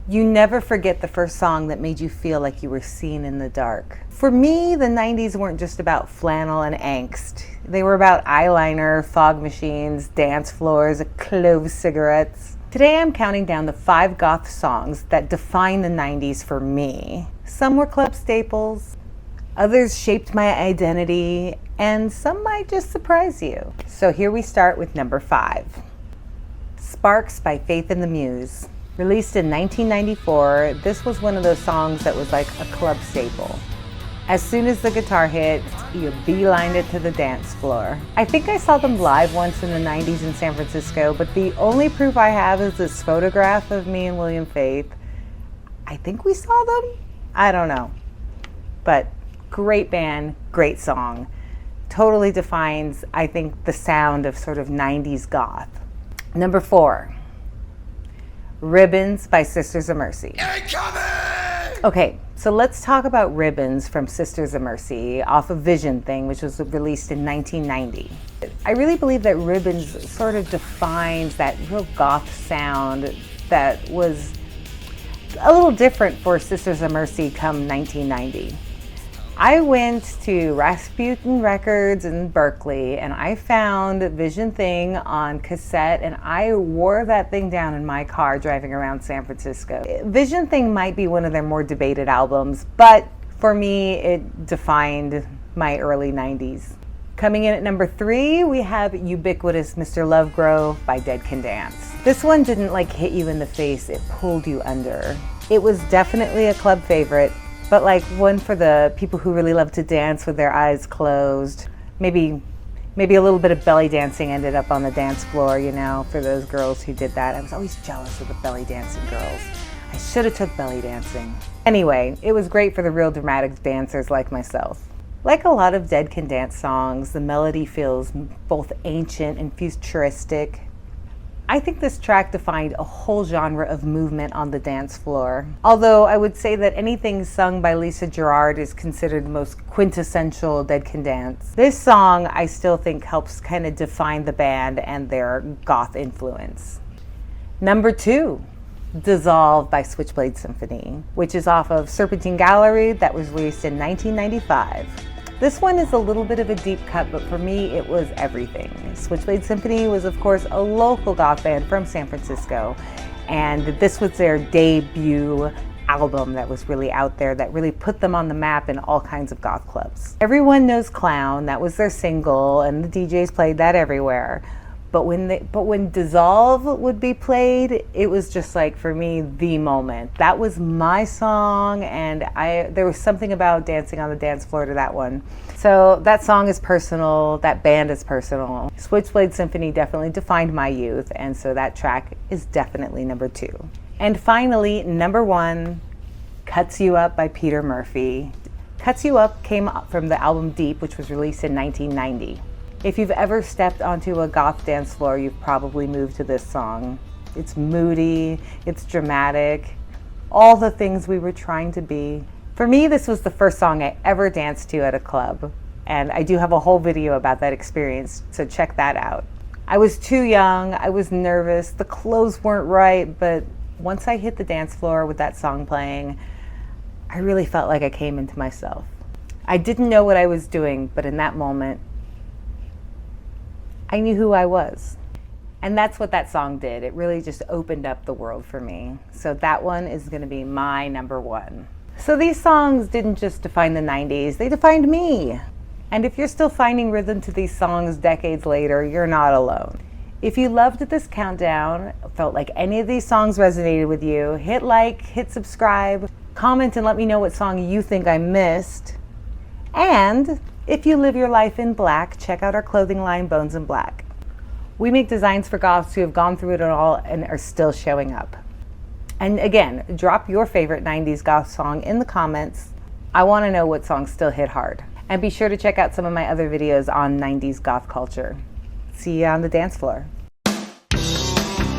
You never forget the first song that made you feel like you were seen in the dark. For me, the 90s weren't just about flannel and angst. They were about eyeliner, fog machines, dance floors, CLOVE cigarettes. Today I'm counting down the 5 goth songs that define the 90s for me. Some were club staples, others shaped my identity, and some might just surprise you. So here we start with number 5. Sparks by Faith and the Muse. Released in 1994, this was one of those songs that was like a club staple. As soon as the guitar hit, you beelined it to the dance floor. I think I saw them live once in the 90s in San Francisco, but the only proof I have is this photograph of me and William Faith. I think we saw them? I don't know. But great band, great song. Totally defines, I think, the sound of sort of 90s goth. Number 4. Ribbons by Sisters of Mercy. Incoming! Okay, so let's talk about Ribbons from Sisters of Mercy off of Vision Thing, which was released in 1990. I really believe that Ribbons sort of defines that real goth sound that was a little different for Sisters of Mercy come 1990. I went to Rasputin Records in Berkeley and I found Vision Thing on cassette and I wore that thing down in my car driving around San Francisco. Vision Thing might be one of their more debated albums, but for me it defined my early 90s. Coming in at number 3, we have Ubiquitous Mr. Lovegrove by Dead Can Dance. This one didn't like hit you in the face, it pulled you under. It was definitely a club favorite, but like one for the people who really love to dance with their eyes closed. Maybe a little bit of belly dancing ended up on the dance floor, you know, for those girls who did that. I was always jealous of the belly dancing girls. I should have took belly dancing. Anyway, it was great for the real dramatic dancers like myself. Like a lot of Dead Can Dance songs, the melody feels both ancient and futuristic. I think this track defined a whole genre of movement on the dance floor. Although I would say that anything sung by Lisa Gerrard is considered the most quintessential Dead Can Dance. This song I still think helps kind of define the band and their goth influence. Number 2, Dissolve by Switchblade Symphony, which is off of Serpentine Gallery that was released in 1995. This one is a little bit of a deep cut, but for me, it was everything. Switchblade Symphony was, of course, a local goth band from San Francisco, and this was their debut album that was really out there, that really put them on the map in all kinds of goth clubs. Everyone Knows Clown, that was their single, and the DJs played that everywhere. But when Dissolve would be played, it was just like, for me, the moment. That was my song, and there was something about dancing on the dance floor to that one. So that song is personal, that band is personal. Switchblade Symphony definitely defined my youth, and so that track is definitely number 2. And finally, number 1, Cuts You Up by Peter Murphy. Cuts You Up came from the album Deep, which was released in 1990. If you've ever stepped onto a goth dance floor, you've probably moved to this song. It's moody, it's dramatic, all the things we were trying to be. For me, this was the first song I ever danced to at a club, and I do have a whole video about that experience, so check that out. I was too young, I was nervous, the clothes weren't right, but once I hit the dance floor with that song playing, I really felt like I came into myself. I didn't know what I was doing, but in that moment, I knew who I was. And that's what that song did. It really just opened up the world for me. So that one is gonna be my number 1. So these songs didn't just define the 90s, they defined me. And if you're still finding rhythm to these songs decades later, you're not alone. If you loved this countdown, felt like any of these songs resonated with you, hit like, hit subscribe, comment and let me know what song you think I missed. And if you live your life in black, check out our clothing line, Bones in Black. We make designs for goths who have gone through it all and are still showing up. And again, drop your favorite 90s goth song in the comments. I want to know what songs still hit hard. And be sure to check out some of my other videos on 90s goth culture. See you on the dance floor.